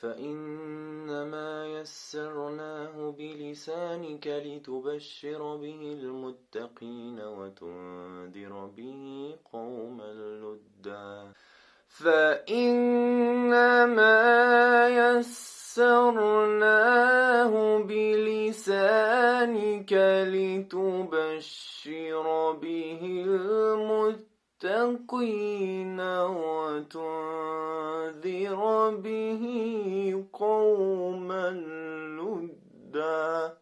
فإنما يسرناه بلسانك لتبشر به المتقين وتنذر به قوما لدا فإنما يسرناه بلسانك لتبشر به المتقين وتنذر به قوما لدا